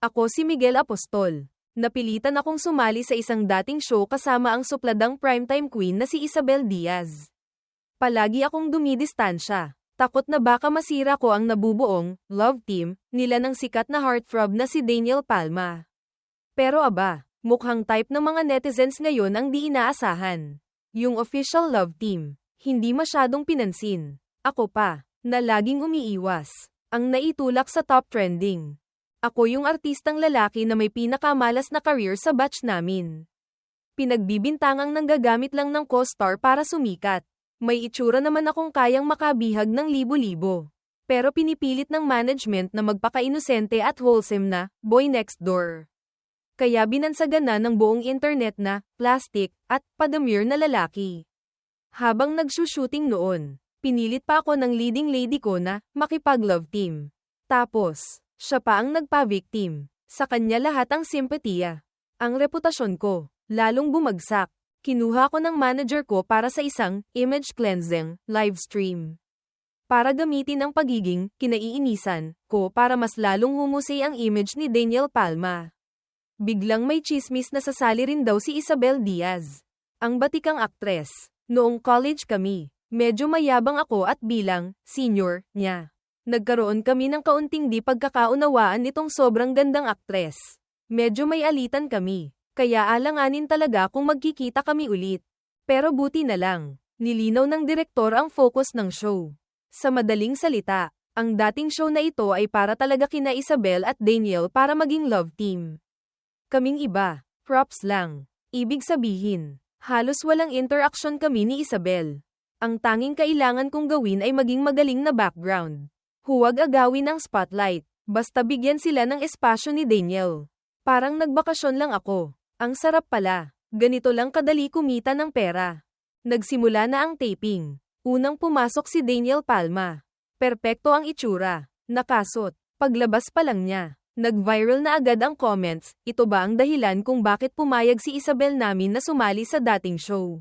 Ako si Miguel Apostol. Napilitan akong sumali sa isang dating show kasama ang supladang primetime queen na si Isabel Diaz. Palagi akong dumidistansya. Takot na baka masira ko ang nabubuong love team nila ng sikat na heartthrob na si Daniel Palma. Pero aba, mukhang type ng mga netizens ngayon ang di inaasahan. Yung official love team, hindi masyadong pinansin. Ako pa, na laging umiiwas, ang naitulak sa top trending. Ako yung artistang lalaki na may pinakamalas na career sa batch namin. Pinagbibintangang nanggagamit lang ng co-star para sumikat. May itsura naman akong kayang makabihag ng libo-libo. Pero pinipilit ng management na magpaka-inosente at wholesome na boy next door. Kaya binansagan na ng buong internet na plastic at padamure na lalaki. Habang nagsushooting noon, pinilit pa ako ng leading lady ko na makipag-love team. Tapos, siya pa ang nagpa-victim. Sa kanya lahat ang simpatiya. Ang reputasyon ko, lalong bumagsak. Kinuha ko ng manager ko para sa isang image cleansing live stream. Para gamitin ang pagiging kinaiinisan ko para mas lalong humusay ang image ni Daniel Palma. Biglang may chismis na sasali rin daw si Isabel Diaz. Ang batikang aktres. Noong college kami, medyo mayabang ako at bilang senior niya. Nagkaroon kami ng kaunting di pagkakaunawaan nitong sobrang gandang aktres. Medyo may alitan kami, kaya alanganin talaga kung magkikita kami ulit. Pero buti na lang, nilinaw ng direktor ang focus ng show. Sa madaling salita, ang dating show na ito ay para talaga kina Isabel at Daniel para maging love team. Kaming iba, props lang. Ibig sabihin, halos walang interaction kami ni Isabel. Ang tanging kailangan kong gawin ay maging magaling na background. Huwag agawin ang spotlight, basta bigyan sila ng espasyo ni Daniel. Parang nagbakasyon lang ako. Ang sarap pala, ganito lang kadali kumita ng pera. Nagsimula na ang taping. Unang pumasok si Daniel Palma. Perpekto ang itsura, nakasot. Paglabas pa lang niya, nag-viral na agad ang comments. Ito ba ang dahilan kung bakit pumayag si Isabel namin na sumali sa dating show?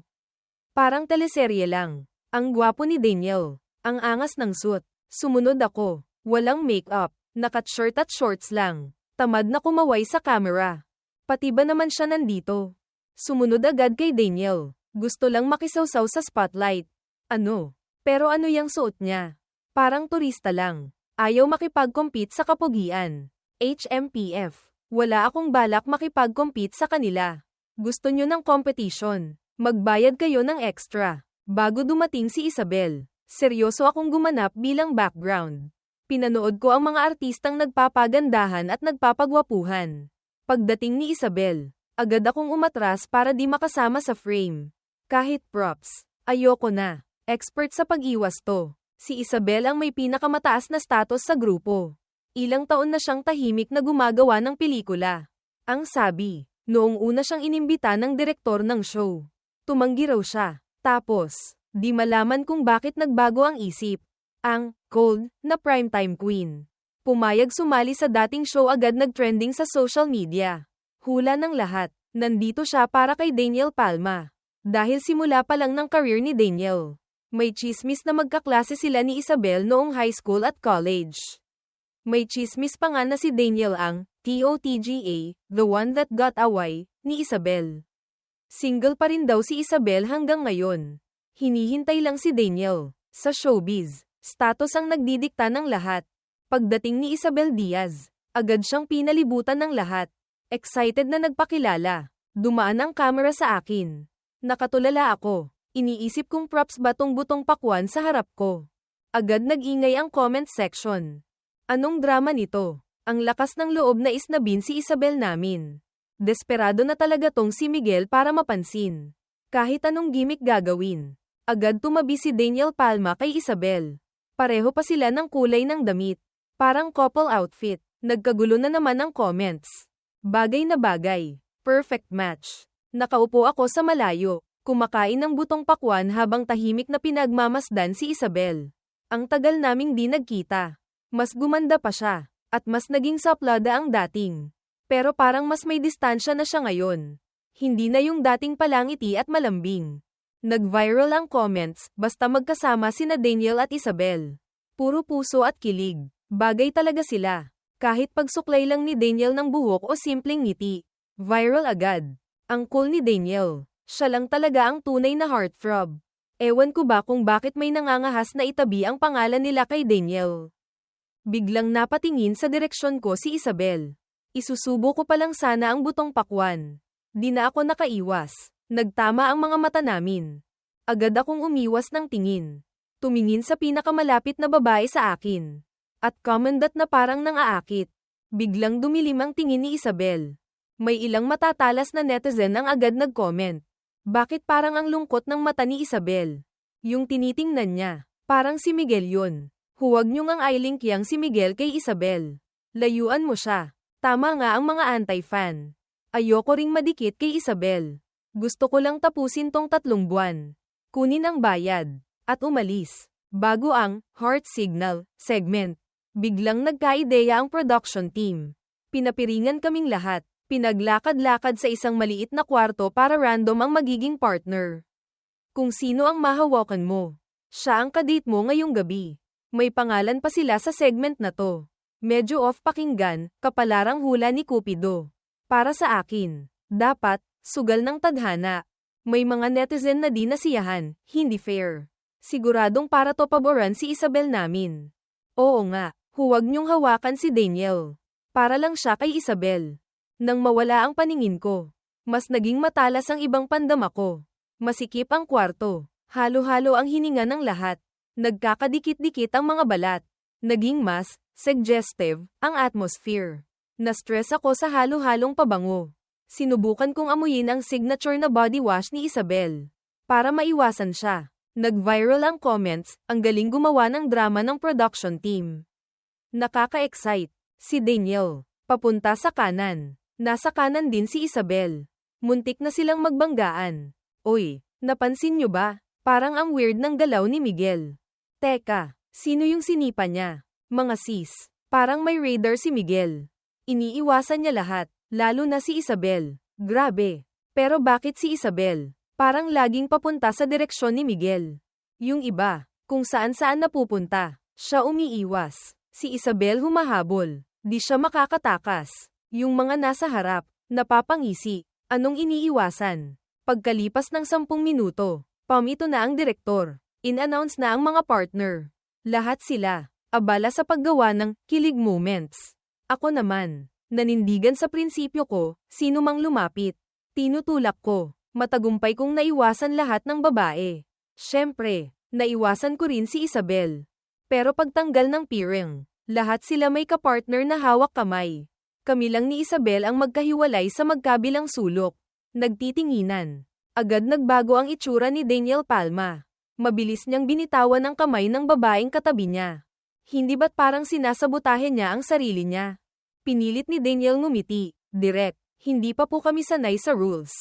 Parang teleserye lang. Ang gwapo ni Daniel, ang angas ng suit. Sumunod ako, walang make-up, nakat-shirt at shorts lang. Tamad na kumaway sa camera. Pati ba naman siya nandito? Sumunod agad kay Daniel. Gusto lang makisawsaw sa spotlight. Ano? Pero ano yang suot niya? Parang turista lang. Ayaw makipag-compete sa kapugian. HMPF. Wala akong balak makipag-compete sa kanila. Gusto nyo ng competition. Magbayad kayo ng extra. Bago dumating si Isabel, seryoso akong gumanap bilang background. Pinanood ko ang mga artistang nagpapagandahan at nagpapagwapuhan. Pagdating ni Isabel, agad akong umatras para di makasama sa frame. Kahit props, ayoko na. Expert sa pag-iwas to. Si Isabel ang may pinakamataas na status sa grupo. Ilang taon na siyang tahimik na gumagawa ng pelikula. Ang sabi, noong una siyang inimbita ng direktor ng show. Tumanggi raw siya. Tapos, di malaman kung bakit nagbago ang isip. Ang cold na primetime queen. Pumayag sumali sa dating show agad nagtrending sa social media. Hula ng lahat, nandito siya para kay Daniel Palma. Dahil simula pa lang ng career ni Daniel. May chismis na magkaklase sila ni Isabel noong high school at college. May chismis pa nga na si Daniel ang TOTGA, the one that got away, ni Isabel. Single pa rin daw si Isabel hanggang ngayon. Hinihintay lang si Daniel. Sa showbiz, status ang nagdidikta ng lahat. Pagdating ni Isabel Diaz, agad siyang pinalibutan ng lahat. Excited na nagpakilala. Dumaan ang camera sa akin. Nakatulala ako. Iniisip kong props ba tong butong pakwan sa harap ko. Agad nag-ingay ang comment section. Anong drama nito? Ang lakas ng loob na isnabin si Isabel namin. Desperado na talaga tong si Miguel para mapansin. Kahit anong gimmick gagawin. Agad tumabi si Daniel Palma kay Isabel. Pareho pa sila ng kulay ng damit. Parang couple outfit. Nagkagulo na naman ang comments. Bagay na bagay. Perfect match. Nakaupo ako sa malayo. Kumakain ng butong pakwan habang tahimik na pinagmamasdan si Isabel. Ang tagal naming di nagkita. Mas gumanda pa siya. At mas naging saplada ang dating. Pero parang mas may distansya na siya ngayon. Hindi na yung dating palangiti at malambing. Nag-viral ang comments, basta magkasama sina Daniel at Isabel. Puro puso at kilig. Bagay talaga sila. Kahit pagsuklay lang ni Daniel ng buhok o simpleng ngiti. Viral agad. Ang cool ni Daniel. Siya lang talaga ang tunay na heartthrob. Ewan ko ba kung bakit may nangangahas na itabi ang pangalan nila kay Daniel. Biglang napatingin sa direksyon ko si Isabel. Isusubo ko pa lang sana ang butong pakwan. Di na ako nakaiwas. Nagtama ang mga mata namin. Agad akong umiwas ng tingin. Tumingin sa pinakamalapit na babae sa akin. At komandat na parang nang-aakit. Biglang dumilim ang tingin ni Isabel. May ilang matatalas na netizen ang agad nag-comment. Bakit parang ang lungkot ng mata ni Isabel? Yung tinitingnan niya, parang si Miguel yun. Huwag niyong ang i-link yang si Miguel kay Isabel. Layuan mo siya. Tama nga ang mga anti-fan. Ayoko ring madikit kay Isabel. Gusto ko lang tapusin tong 3 buwan. Kunin ang bayad. At umalis. Bago ang Heart Signal segment. Biglang nagka-ideya ang production team. Pinapiringan kaming lahat. Pinaglakad-lakad sa isang maliit na kwarto para random ang magiging partner. Kung sino ang mahawakan mo. Siya ang kadate mo ngayong gabi. May pangalan pa sila sa segment na to. Medyo off pakinggan, kapalarang hula ni Cupido. Para sa akin, dapat, sugal ng tadhana. May mga netizen na di nasiyahan, hindi fair. Siguradong para to paboran si Isabel namin. Oo nga, huwag niyong hawakan si Daniel. Para lang siya kay Isabel. Nang mawala ang paningin ko, mas naging matalas ang ibang pandama ko. Masikip ang kwarto, halo-halo ang hininga ng lahat. Nagkakadikit-dikit ang mga balat. Naging mas suggestive ang atmosphere. Na-stress ako sa halo-halong pabango. Sinubukan kong amuyin ang signature na body wash ni Isabel. Para maiwasan siya. Nag-viral ang comments, ang galing gumawa ng drama ng production team. Nakaka-excite. Si Daniel, papunta sa kanan. Nasa kanan din si Isabel. Muntik na silang magbanggaan. Oy, napansin nyo ba? Parang ang weird ng galaw ni Miguel. Teka, sino yung sinipa niya? Mga sis, parang may radar si Miguel. Iniiwasan niya lahat, lalo na si Isabel. Grabe. Pero bakit si Isabel? Parang laging papunta sa direksyon ni Miguel. Yung iba, kung saan-saan napupunta, siya umiiwas. Si Isabel humahabol. Di siya makakatakas. Yung mga nasa harap, napapangisi. Anong iniiwasan? Pagkalipas ng 10 minuto, ito na ang direktor. In-announce na ang mga partner. Lahat sila, abala sa paggawa ng kilig moments. Ako naman, nanindigan sa prinsipyo ko, sino mang lumapit. Tinutulak ko, matagumpay kong naiwasan lahat ng babae. Siyempre, naiwasan ko rin si Isabel. Pero pagtanggal ng piring, lahat sila may kapartner na hawak kamay. Kami lang ni Isabel ang magkahiwalay sa magkabilang sulok. Nagtitinginan. Agad nagbago ang itsura ni Daniel Palma. Mabilis niyang binitawan ang kamay ng babaeng katabi niya. Hindi ba't parang sinasabotahe niya ang sarili niya? Pinilit ni Daniel ngumiti. Direk, hindi pa po kami sanay sa rules.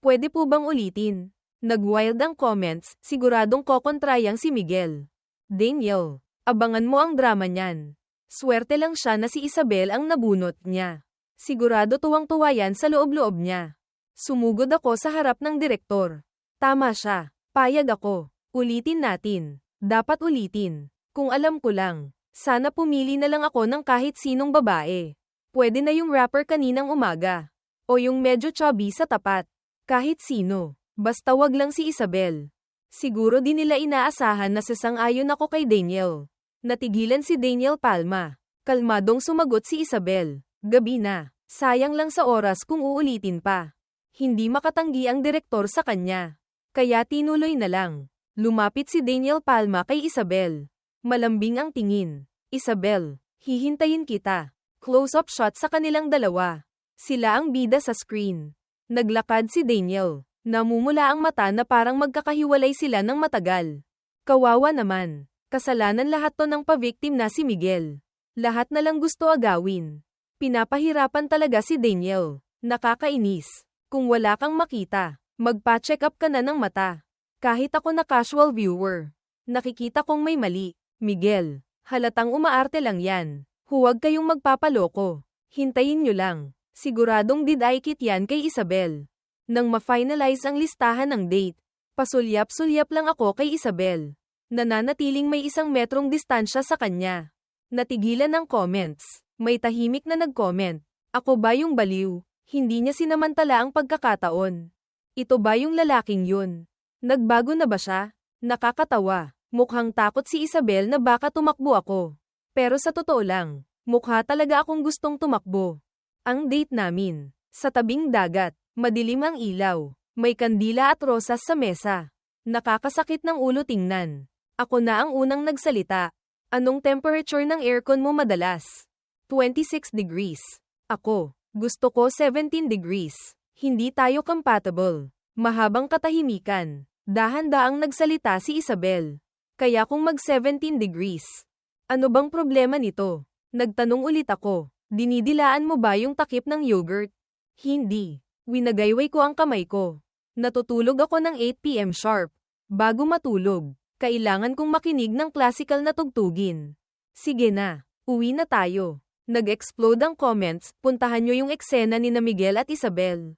Pwede po bang ulitin? Nag-wild ang comments, siguradong kokontrayang si Miguel. Daniel, abangan mo ang drama niyan. Swerte lang siya na si Isabel ang nabunot niya. Sigurado tuwang-tuwa yan sa loob-loob niya. Sumugod ako sa harap ng direktor. Tama siya. Payag ako. Ulitin natin. Dapat ulitin. Kung alam ko lang, sana pumili na lang ako ng kahit sinong babae. Pwede na yung rapper kaninang umaga. O yung medyo chubby sa tapat. Kahit sino. Basta wag lang si Isabel. Siguro di nila inaasahan na sasang-ayon ako kay Daniel. Natigilan si Daniel Palma. Kalmadong sumagot si Isabel. Gabi na. Sayang lang sa oras kung uulitin pa. Hindi makatanggi ang direktor sa kanya. Kaya tinuloy na lang. Lumapit si Daniel Palma kay Isabel. Malambing ang tingin. Isabel, hihintayin kita. Close-up shot sa kanilang dalawa. Sila ang bida sa screen. Naglakad si Daniel. Namumula ang mata na parang magkakahiwalay sila ng matagal. Kawawa naman. Kasalanan lahat to ng pa-victim na si Miguel. Lahat na lang gusto agawin. Pinapahirapan talaga si Daniel. Nakakainis. Kung wala kang makita, magpa-check up ka na ng mata. Kahit ako na casual viewer, nakikita kong may mali. Miguel, halatang umaarte lang yan. Huwag kayong magpapaloko. Hintayin nyo lang. Siguradong didikit yan kay Isabel. Nang ma-finalize ang listahan ng date, pasulyap-sulyap lang ako kay Isabel. Nananatiling may 1 metrong distansya sa kanya. Natigilan ang comments. May tahimik na nag-comment. Ako ba yung baliw? Hindi niya sinamantala ang pagkakataon. Ito ba yung lalaking yun? Nagbago na ba siya? Nakakatawa. Mukhang takot si Isabel na baka tumakbo ako. Pero sa totoo lang, mukha talaga akong gustong tumakbo. Ang date namin, sa tabing dagat, madilim ang ilaw, may kandila at rosas sa mesa. Nakakasakit ng ulo tingnan. Ako na ang unang nagsalita. Anong temperature ng aircon mo madalas? 26 degrees. Ako, gusto ko 17 degrees. Hindi tayo compatible. Mahabang katahimikan. Dahan-daang nagsalita si Isabel. Kaya kung mag 17 degrees. Ano bang problema nito? Nagtanong ulit ako. Dinidilaan mo ba yung takip ng yogurt? Hindi. Winagayway ko ang kamay ko. Natutulog ako ng 8 PM sharp. Bago matulog, kailangan kong makinig ng classical na tugtugin. Sige na, uwi na tayo. Nag-explode ang comments, puntahan nyo yung eksena ni na Miguel at Isabel.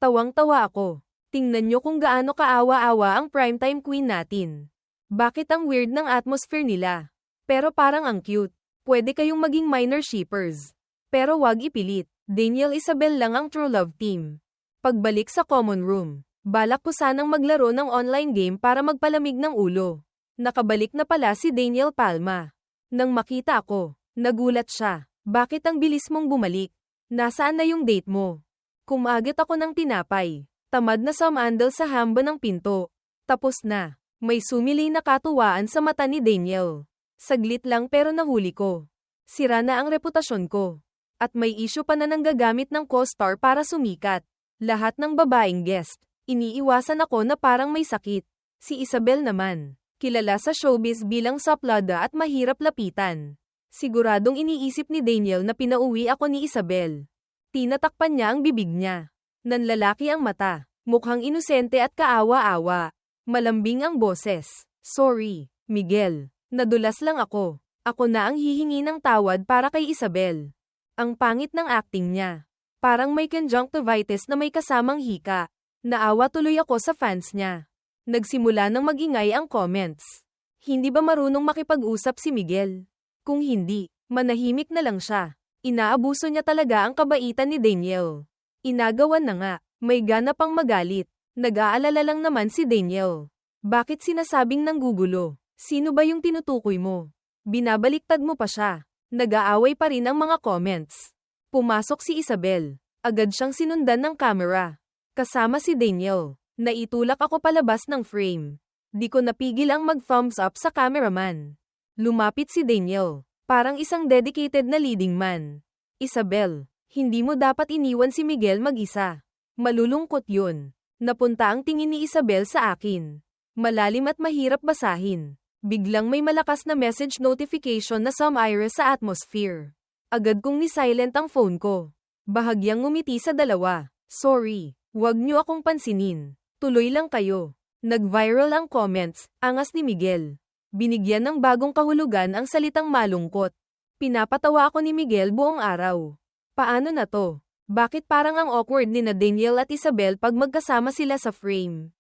Tawang-tawa ako. Tingnan nyo kung gaano kaawa-awa ang primetime queen natin. Bakit ang weird ng atmosphere nila? Pero parang ang cute. Pwede kayong maging minor shippers. Pero wag ipilit. Daniel Isabel lang ang true love team. Pagbalik sa common room, balak ko sanang maglaro ng online game para magpalamig ng ulo. Nakabalik na pala si Daniel Palma. Nang makita ako, nagulat siya. Bakit ang bilis mong bumalik? Nasaan na yung date mo? Kumagat ako ng tinapay. Tamad na sumandal sa hamba ng pinto. Tapos na. May sumilay na katuwaan sa mata ni Daniel. Saglit lang pero nahuli ko. Sira na ang reputasyon ko. At may issue pa na nanggagamit ng co-star para sumikat. Lahat ng babaeng guest, iniiwasan ako na parang may sakit. Si Isabel naman, kilala sa showbiz bilang saplada at mahirap lapitan. Siguradong iniisip ni Daniel na pinauwi ako ni Isabel. Tinatakpan niya ang bibig niya. Nanlalaki ang mata, mukhang inosente at kaawa-awa. Malambing ang boses. Sorry, Miguel. Nadulas lang ako. Ako na ang hihingi ng tawad para kay Isabel. Ang pangit ng acting niya. Parang may conjunctivitis na may kasamang hika. Naawa tuloy ako sa fans niya. Nagsimula ng magingay ang comments. Hindi ba marunong makipag-usap si Miguel? Kung hindi, manahimik na lang siya. Inaabuso niya talaga ang kabaitan ni Daniel. Inagawan na nga, may gana pang magalit. Nag-aalala lang naman si Daniel. Bakit sinasabing nanggugulo? Sino ba yung tinutukoy mo? Binabaliktad mo pa siya. Nag-aaway pa rin ang mga comments. Pumasok si Isabel. Agad siyang sinundan ng camera. Kasama si Daniel. Naitulak ako palabas ng frame. Di ko napigil ang mag-thumbs up sa cameraman. Lumapit si Daniel. Parang isang dedicated na leading man. Isabel. Hindi mo dapat iniwan si Miguel mag-isa. Malulungkot yun. Napunta ang tingin ni Isabel sa akin. Malalim at mahirap basahin. Biglang may malakas na message notification na some iris sa atmosphere. Agad kong ni-silent ang phone ko. Bahagyang ngumiti sa dalawa. Sorry, wag niyo akong pansinin. Tuloy lang kayo. Nag-viral ang comments, angas ni Miguel. Binigyan ng bagong kahulugan ang salitang malungkot. Pinapatawa ako ni Miguel buong araw. Paano na to? Bakit parang ang awkward ni na Daniel at Isabel pag magkasama sila sa frame?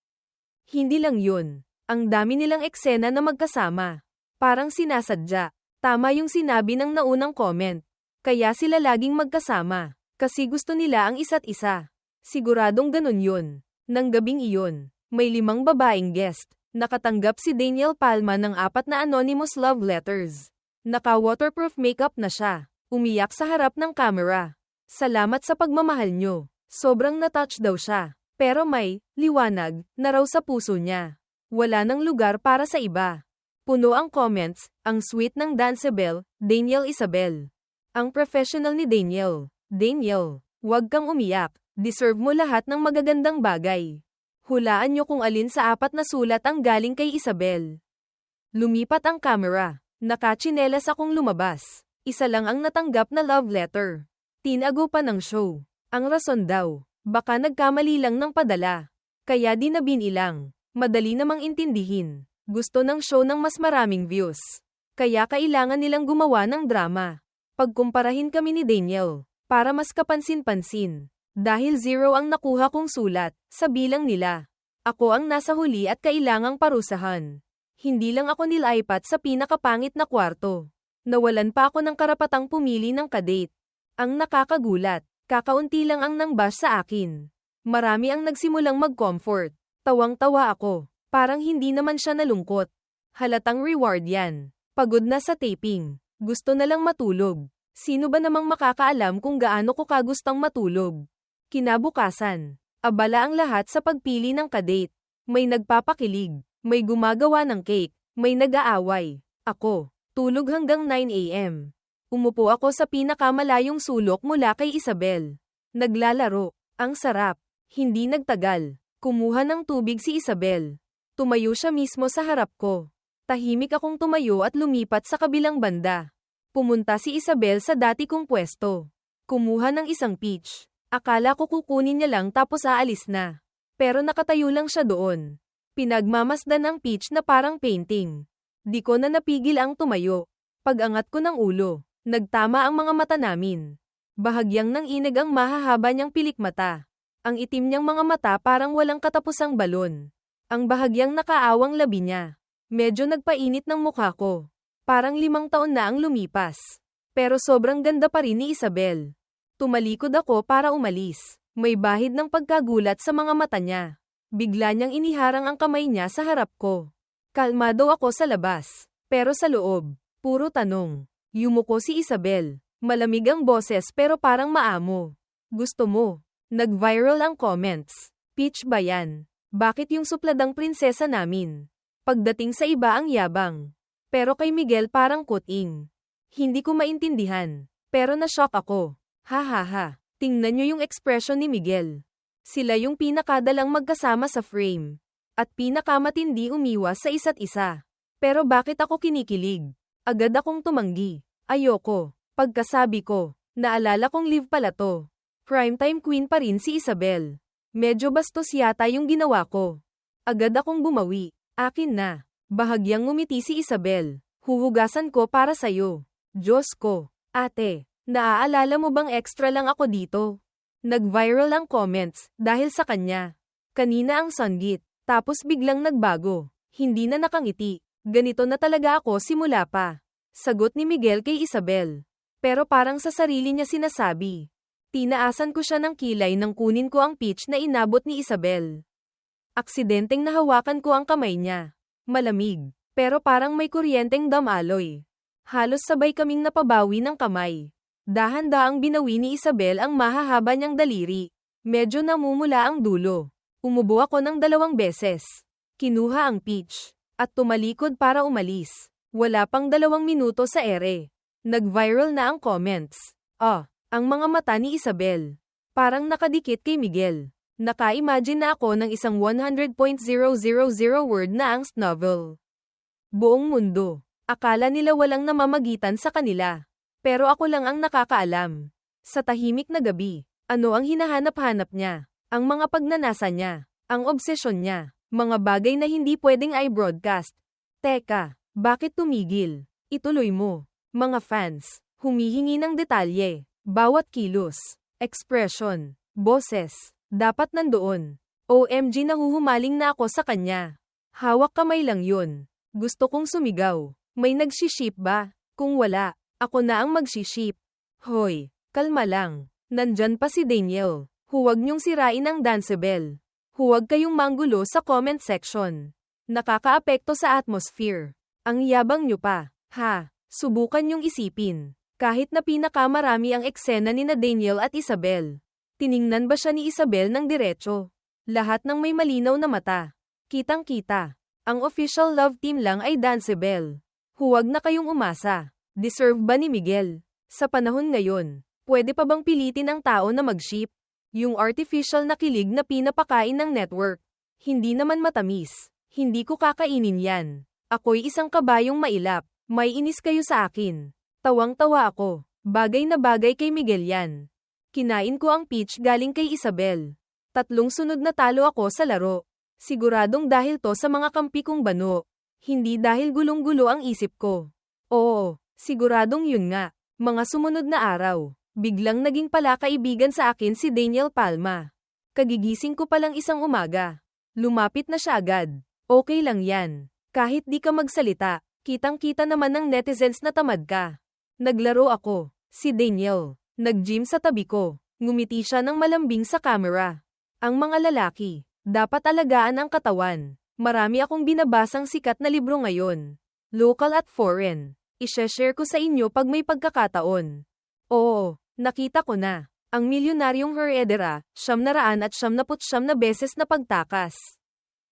Hindi lang yun. Ang dami nilang eksena na magkasama. Parang sinasadya. Tama yung sinabi ng naunang comment. Kaya sila laging magkasama. Kasi gusto nila ang isa't isa. Siguradong ganun yun. Nang gabing iyon, may 5 babaeng guest. Nakatanggap si Daniel Palma ng 4 na anonymous love letters. Naka-waterproof makeup na siya. Umiyak sa harap ng camera. Salamat sa pagmamahal nyo. Sobrang natouch daw siya. Pero may liwanag na raw sa puso niya. Wala nang lugar para sa iba. Puno ang comments, ang sweet ng Dancebel, Daniel Isabel. Ang professional ni Daniel. Daniel, huwag kang umiyak. Deserve mo lahat ng magagandang bagay. Hulaan nyo kung alin sa 4 na sulat ang galing kay Isabel. Lumipat ang camera. Nakatsinelas akong lumabas. Isa lang ang natanggap na love letter. Tinago pa ng show. Ang rason daw, baka nagkamali lang ng padala. Kaya di na binilang. Madali namang intindihin. Gusto ng show ng mas maraming views. Kaya kailangan nilang gumawa ng drama. Pagkumparahin kami ni Daniel, para mas kapansin-pansin. Dahil 0 ang nakuha kong sulat, sa bilang nila. Ako ang nasa huli at kailangang parusahan. Hindi lang ako nilaipat sa pinakapangit na kwarto. Nawalan pa ako ng karapatang pumili ng kadate. Ang nakakagulat, kakaunti lang ang nang-bash sa akin. Marami ang nagsimulang mag-comfort. Tawang-tawa ako. Parang hindi naman siya nalungkot. Halatang reward yan. Pagod na sa taping. Gusto na lang matulog. Sino ba namang makakaalam kung gaano ko kagustang matulog? Kinabukasan, abala ang lahat sa pagpili ng kadate. May nagpapakilig, may gumagawa ng cake, may nag-aaway. Ako, tulog hanggang 9 a.m. Umupo ako sa pinakamalayong sulok mula kay Isabel. Naglalaro. Ang sarap. Hindi nagtagal. Kumuha ng tubig si Isabel. Tumayo siya mismo sa harap ko. Tahimik akong tumayo at lumipat sa kabilang banda. Pumunta si Isabel sa dati kong pwesto. Kumuha ng isang peach. Akala ko kukunin niya lang tapos aalis na. Pero nakatayo lang siya doon. Pinagmamasdan ang peach na parang painting. Di ko na napigil ang tumayo. Pag-angat ko ng ulo, nagtama ang mga mata namin. Bahagyang nang inig ang mahahaba niyang pilikmata. Ang itim niyang mga mata parang walang katapusang balon. Ang bahagyang nakaawang labi niya. Medyo nagpainit ng mukha ko. Parang 5 taon na ang lumipas. Pero sobrang ganda pa rin ni Isabel. Tumalikod ako para umalis. May bahid ng pagkagulat sa mga mata niya. Bigla niyang iniharang ang kamay niya sa harap ko. Kalmado ako sa labas. Pero sa loob, puro tanong. Yumuko si Isabel. Malamig ang boses pero parang maamo. Gusto mo? Nag-viral ang comments. Peach ba yan? Bakit yung supladang prinsesa namin? Pagdating sa iba ang yabang. Pero kay Miguel parang kuting. Hindi ko maintindihan. Pero na-shock ako. Ha ha ha. Tingnan nyo yung expression ni Miguel. Sila yung pinakadalang magkasama sa frame. At pinakamatindi umiwas sa isa't isa. Pero bakit ako kinikilig? Agad akong tumanggi. Ayoko. Pagkasabi ko, naalala kong live pala to. Primetime queen pa rin si Isabel. Medyo bastos yata yung ginawa ko. Agad akong bumawi. Akin na. Bahagyang ngumiti si Isabel. Huhugasan ko para sayo. Diyos ko. Ate, naaalala mo bang extra lang ako dito? Nag-viral ang comments dahil sa kanya. Kanina ang sanggit. Tapos biglang nagbago. Hindi na nakangiti. Ganito na talaga ako simula pa. Sagot ni Miguel kay Isabel. Pero parang sa sarili niya sinasabi. Tinaasan ko siya ng kilay nang kunin ko ang peach na inabot ni Isabel. Aksidenteng nahawakan ko ang kamay niya. Malamig, pero parang may kuryenteng damaloy. Halos sabay kaming napabawi ng kamay. Dahan-daang binawi ni Isabel ang mahahaba niyang daliri. Medyo namumula ang dulo. Umubo ako ng 2 beses. Kinuha ang peach. At tumalikod para umalis. Wala pang 2 minuto sa ere. Nag-viral na ang comments. Ang mga mata ni Isabel. Parang nakadikit kay Miguel. Naka-imagine na ako ng isang 100.000 word na angst novel. Buong mundo. Akala nila walang namamagitan sa kanila. Pero ako lang ang nakakaalam. Sa tahimik na gabi, ano ang hinahanap-hanap niya? Ang mga pagnanasa niya. Ang obsesyon niya. Mga bagay na hindi pwedeng i-broadcast. Teka, bakit tumigil? Ituloy mo. Mga fans, humihingi ng detalye. Bawat kilos, expression, boses, dapat nandoon. OMG, nahuhumaling na ako sa kanya. Hawak kamay lang yun. Gusto kong sumigaw. May nagsiship ba? Kung wala, ako na ang magsiship. Hoy, kalma lang. Nandyan pa si Daniel. Huwag niyong sirain ang Dancebel. Huwag kayong manggulo sa comment section. Nakakaapekto sa atmosphere. Ang yabang niyo pa. Subukan niyong isipin. Kahit na pinakamarami ang eksena ni na Daniel at Isabel. Tiningnan ba siya ni Isabel ng diretso? Lahat ng may malinaw na mata. Kitang-kita. Ang official love team lang ay Dancebel. Huwag na kayong umasa. Deserve ba ni Miguel? Sa panahon ngayon, pwede pa bang pilitin ang tao na mag-ship? Yung artificial na kilig na pinapakain ng network. Hindi naman matamis. Hindi ko kakainin yan. Ako'y isang kabayong mailap. May inis kayo sa akin. Tawang-tawa ako. Bagay na bagay kay Miguel yan. Kinain ko ang peach galing kay Isabel. 3 sunod na talo ako sa laro. Siguradong dahil to sa mga kampi kong bano. Hindi dahil gulong-gulo ang isip ko. Oo, siguradong yun nga. Mga sumunod na araw, biglang naging palakaibigan sa akin si Daniel Palma. Kagigising ko palang isang umaga. Lumapit na siya agad. Okay lang yan. Kahit di ka magsalita. Kitang-kita naman ng netizens na tamad ka. Naglaro ako. Si Daniel. Nag-gym sa tabi ko. Ngumiti siya ng malambing sa camera. Ang mga lalaki, dapat alagaan ang katawan. Marami akong binabasang sikat na libro ngayon. Local at foreign. I-share ko sa inyo pag may pagkakataon. Oo, nakita ko na. Ang milyonaryong Herrera, 999 na beses na pagtakas.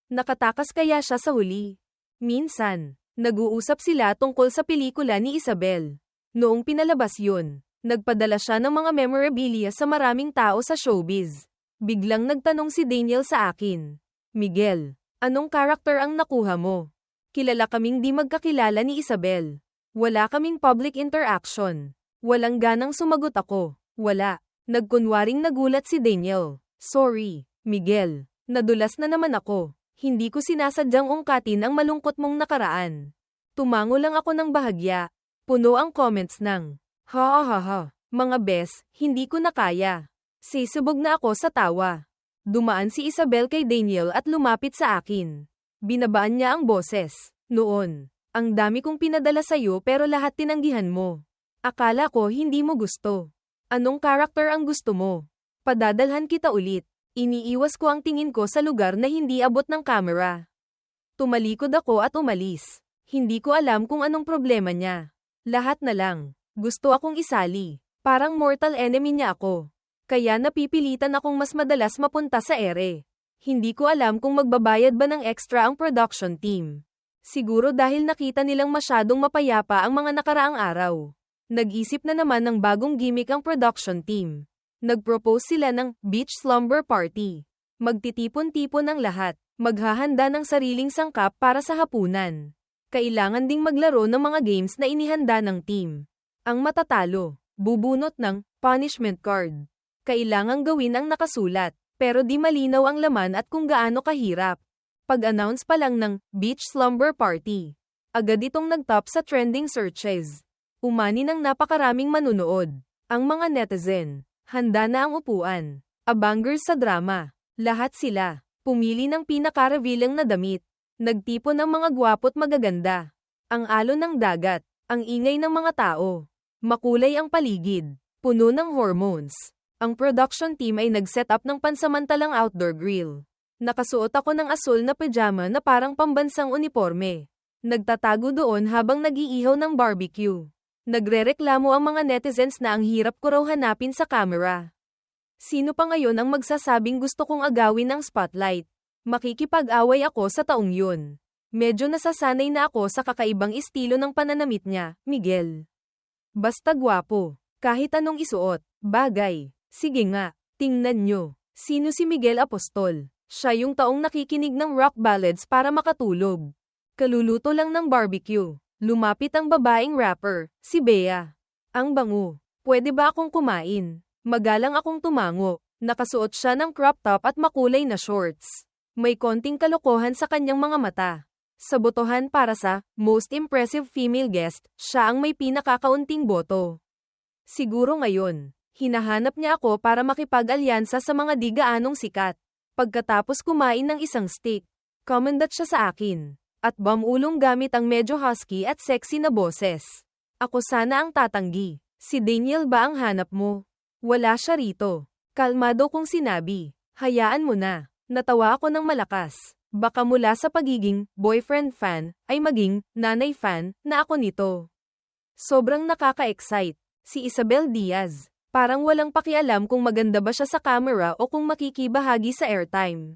Nakatakas kaya siya sa huli? Minsan, nag-uusap sila tungkol sa pelikula ni Isabel. Noong pinalabas yun, nagpadala siya ng mga memorabilia sa maraming tao sa showbiz. Biglang nagtanong si Daniel sa akin, Miguel, anong karakter ang nakuha mo? Kilala kaming di magkakilala ni Isabel. Wala kaming public interaction. Walang ganang sumagot ako. Wala. Nagkunwaring nagulat si Daniel. Sorry, Miguel. Nadulas na naman ako. Hindi ko sinasadyang ungkatin ang malungkot mong nakaraan. Tumango lang ako ng bahagya. Puno ang comments ng, ha ha ha ha, mga bes, hindi ko na kaya. Sisubog na ako sa tawa. Dumaan si Isabel kay Daniel at lumapit sa akin. Binabaan niya ang boses. Noon, ang dami kong pinadala sa'yo pero lahat tinanggihan mo. Akala ko hindi mo gusto. Anong karakter ang gusto mo? Padadalhan kita ulit. Iniiwas ko ang tingin ko sa lugar na hindi abot ng kamera. Tumalikod ako at umalis. Hindi ko alam kung anong problema niya. Lahat na lang. Gusto akong isali. Parang mortal enemy niya ako. Kaya napipilitan akong mas madalas mapunta sa ere. Hindi ko alam kung magbabayad ba ng extra ang production team. Siguro dahil nakita nilang masyadong mapayapa ang mga nakaraang araw. Nag-isip na naman ng bagong gimmick ang production team. Nag-propose sila ng beach slumber party. Magtitipon-tipon ang lahat. Maghahanda ng sariling sangkap para sa hapunan. Kailangan ding maglaro ng mga games na inihanda ng team. Ang matatalo, bubunot ng punishment card. Kailangang gawin ang nakasulat, pero di malinaw ang laman at kung gaano kahirap. Pag-announce pa lang ng beach slumber party, agad itong nag-top sa trending searches. Umani ng napakaraming manunood. Ang mga netizen, handa na ang upuan. Abangers sa drama. Lahat sila, pumili ng pinaka-revealing na damit. Nagtipon ng mga gwapo't magaganda. Ang alon ng dagat, ang ingay ng mga tao. Makulay ang paligid, puno ng hormones. Ang production team ay nag-set up ng pansamantalang outdoor grill. Nakasuot ako ng asul na pajama na parang pambansang uniforme. Nagtatago doon habang nag-iihaw ng barbecue. Nagrereklamo ang mga netizens na ang hirap ko raw hanapin sa camera. Sino pa ngayon ang magsasabing gusto kong agawin ang spotlight? Makikipag-away ako sa taong yun. Medyo nasasanay na ako sa kakaibang estilo ng pananamit niya, Miguel. Basta gwapo. Kahit anong isuot, bagay. Sige nga, tingnan nyo. Sino si Miguel Apostol? Siya yung taong nakikinig ng rock ballads para makatulog. Kaluluto lang ng barbecue. Lumapit ang babaeng rapper, si Bea. Ang bango. Pwede ba akong kumain? Magalang akong tumango. Nakasuot siya ng crop top at makulay na shorts. May konting kalokohan sa kanyang mga mata. Sa botohan para sa Most Impressive Female Guest, siya ang may pinakakaunting boto. Siguro ngayon, hinahanap niya ako para makipag-alyansa sa mga di gaanong sikat. Pagkatapos kumain ng isang steak, commendat siya sa akin. At bamulong gamit ang medyo husky at sexy na boses. Ako sana ang tatanggi. Si Daniel ba ang hanap mo? Wala siya rito. Kalmado kong sinabi. Hayaan mo na. Natawa ako ng malakas. Baka mula sa pagiging boyfriend fan, ay maging nanay fan na ako nito. Sobrang nakaka-excite. Si Isabel Diaz. Parang walang pakialam kung maganda ba siya sa camera o kung makikibahagi sa airtime.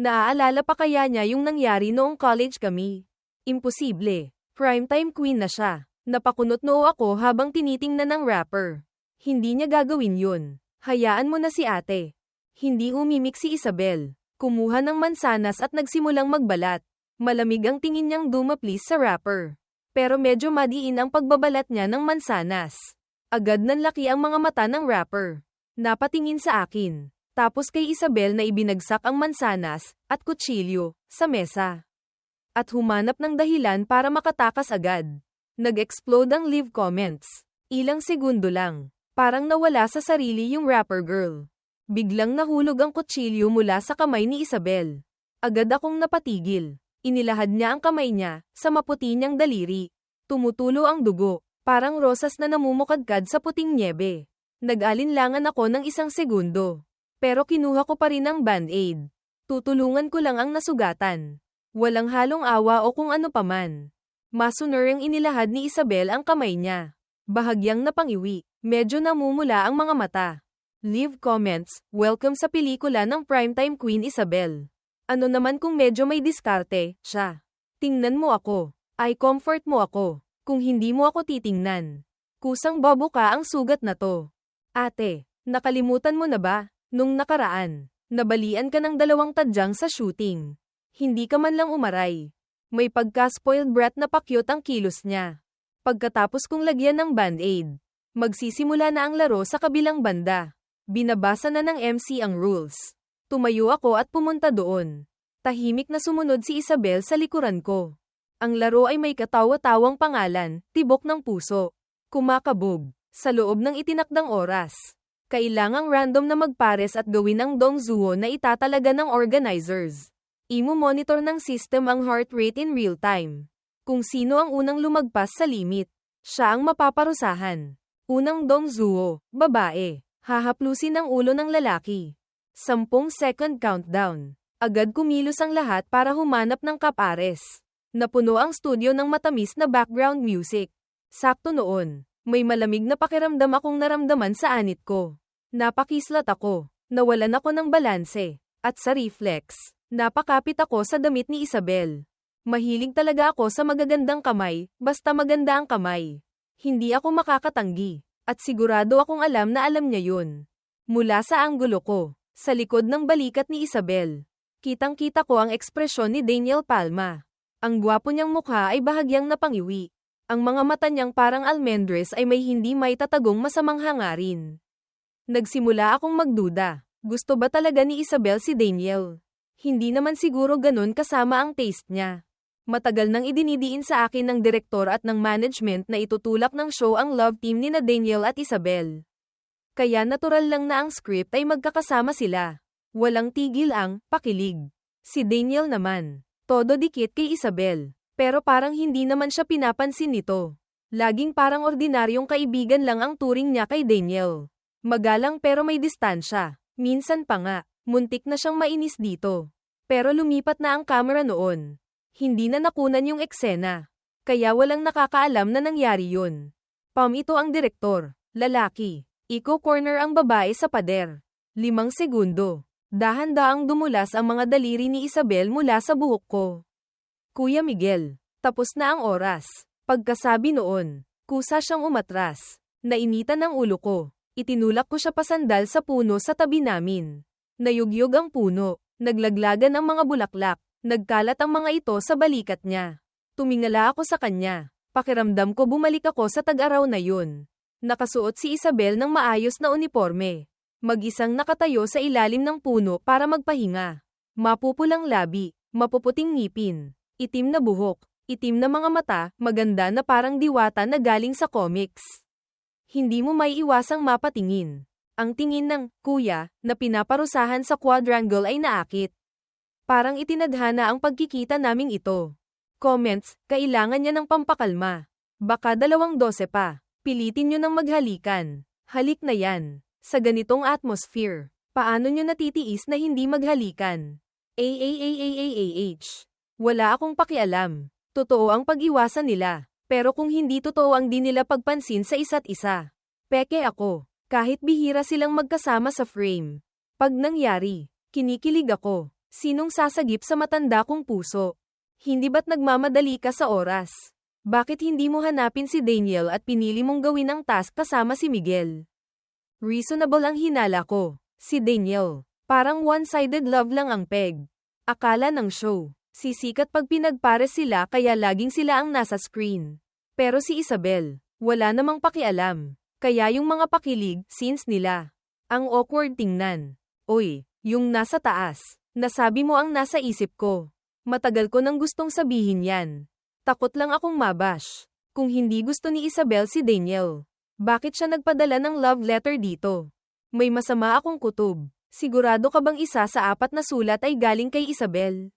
Naaalala pa kaya niya yung nangyari noong college kami? Imposible. Primetime queen na siya. Napakunot noo ako habang tinitingnan ng rapper. Hindi niya gagawin yun. Hayaan mo na si ate. Hindi umimik si Isabel. Kumuha ng mansanas at nagsimulang magbalat. Malamig ang tingin niyang dumaplis sa rapper. Pero medyo madiin ang pagbabalat niya ng mansanas. Agad nanlaki ang mga mata ng rapper. Napatingin sa akin. Tapos kay Isabel na ibinagsak ang mansanas at kutsilyo sa mesa. At humanap ng dahilan para makatakas agad. Nag-explode ang live comments. Ilang segundo lang. Parang nawala sa sarili yung rapper girl. Biglang nahulog ang kutsilyo mula sa kamay ni Isabel. Agad akong napatigil. Inilahad niya ang kamay niya sa maputi niyang daliri. Tumutulo ang dugo, parang rosas na namumukadkad sa puting nyebe. Nag-alinlangan ako ng isang segundo. Pero kinuha ko pa rin ang band-aid. Tutulungan ko lang ang nasugatan. Walang halong awa o kung ano paman. Masunuring inilahad ni Isabel ang kamay niya. Bahagyang napangiwi. Medyo namumula ang mga mata. Leave comments. Welcome sa pelikula ng primetime Queen Isabel. Ano naman kung medyo may diskarte siya? Tingnan mo ako. Ay comfort mo ako. Kung hindi mo ako titingnan. Kusang bobo ka ang sugat na to. Ate, nakalimutan mo na ba? Nung nakaraan, nabalian ka ng 2 tadyang sa shooting. Hindi ka man lang umaray. May pagka-spoiled brat na pakyut ang kilos niya. Pagkatapos kong lagyan ng band-aid, magsisimula na ang laro sa kabilang banda. Binabasa na ng MC ang rules. Tumayo ako at pumunta doon. Tahimik na sumunod si Isabel sa likuran ko. Ang laro ay may katawa-tawang pangalan, Tibok ng Puso. Kumakabog. Sa loob ng itinakdang oras. Kailangang random na magpares at gawin ang dongzuo na itatalaga ng organizers. Imo-monitor ng system ang heart rate in real time. Kung sino ang unang lumagpas sa limit, siya ang mapaparusahan. Unang dongzuo, babae. Hahaplusin ang ulo ng lalaki. 10-second countdown. Agad kumilos ang lahat para humanap ng kapares. Napuno ang studio ng matamis na background music. Sakto noon, may malamig na pakiramdam akong naramdaman sa anit ko. Napakislat ako. Nawalan ako ng balanse. At sa reflex, napakapit ako sa damit ni Isabel. Mahilig talaga ako sa magagandang kamay, basta maganda ang kamay. Hindi ako makakatanggi. At sigurado akong alam na alam niya yun. Mula sa anggulo ko, sa likod ng balikat ni Isabel, kitang-kita ko ang ekspresyon ni Daniel Palma. Ang gwapo niyang mukha ay bahagyang napangiwi. Ang mga mata niyang parang almendres ay may hindi may tatagong masamang hangarin. Nagsimula akong magduda. Gusto ba talaga ni Isabel si Daniel? Hindi naman siguro ganun kasama ang taste niya. Matagal nang idinidiin sa akin ng direktor at ng management na itutulak ng show ang love team ni na Daniel at Isabel. Kaya natural lang na ang script ay magkakasama sila. Walang tigil ang pakilig. Si Daniel naman, todo dikit kay Isabel. Pero parang hindi naman siya pinapansin nito. Laging parang ordinaryong kaibigan lang ang turing niya kay Daniel. Magalang pero may distansya. Minsan pa nga, muntik na siyang mainis dito. Pero lumipat na ang camera noon. Hindi na nakunan yung eksena. Kaya walang nakakaalam na nangyari yun. Pam ito ang direktor. Lalaki. Iko-corner ang babae sa pader. 5 segundo. Dahan-daang dumulas ang mga daliri ni Isabel mula sa buhok ko. Kuya Miguel, tapos na ang oras. Pagkasabi noon, kusa siyang umatras. Nainitan ang ulo ko. Itinulak ko siya pasandal sa puno sa tabi namin. Nayugyog ang puno. Naglaglagan ang mga bulaklak. Nagkalat ang mga ito sa balikat niya. Tumingala ako sa kanya. Pakiramdam ko bumalik ako sa tag-araw na yun. Nakasuot si Isabel ng maayos na uniforme. Mag-isang nakatayo sa ilalim ng puno para magpahinga. Mapupulang labi, mapuputing ngipin, itim na buhok, itim na mga mata, maganda na parang diwata na galing sa comics. Hindi mo may iwasang mapatingin. Ang tingin ng kuya na pinaparusahan sa quadrangle ay naakit. Parang itinadhana ang pagkikita naming ito. Comments, kailangan niya ng pampakalma. Baka 2:12 pa. Pilitin niyo ng maghalikan. Halik na yan. Sa ganitong atmosphere, paano niyo natitiis na hindi maghalikan? Wala akong pakialam. Totoo ang pag-iwasan nila. Pero kung hindi totoo ang di nila pagpansin sa isa't isa, peke ako. Kahit bihira silang magkasama sa frame. Pag nangyari, kinikilig ako. Sinong sasagip sa matanda kong puso? Hindi ba't nagmamadali ka sa oras? Bakit hindi mo hanapin si Daniel at pinili mong gawin ang task kasama si Miguel? Reasonable ang hinala ko. Si Daniel, parang one-sided love lang ang peg. Akala ng show, sisikat pag pinagpares sila kaya laging sila ang nasa screen. Pero si Isabel, wala namang pakialam. Kaya yung mga pakilig, scenes nila. Ang awkward tingnan. Oy, yung nasa taas. Nasabi mo ang nasa isip ko. Matagal ko nang gustong sabihin yan. Takot lang akong mabash. Kung hindi gusto ni Isabel si Daniel, bakit siya nagpadala ng love letter dito? May masama akong kutob. Sigurado ka bang isa sa 4 na sulat ay galing kay Isabel?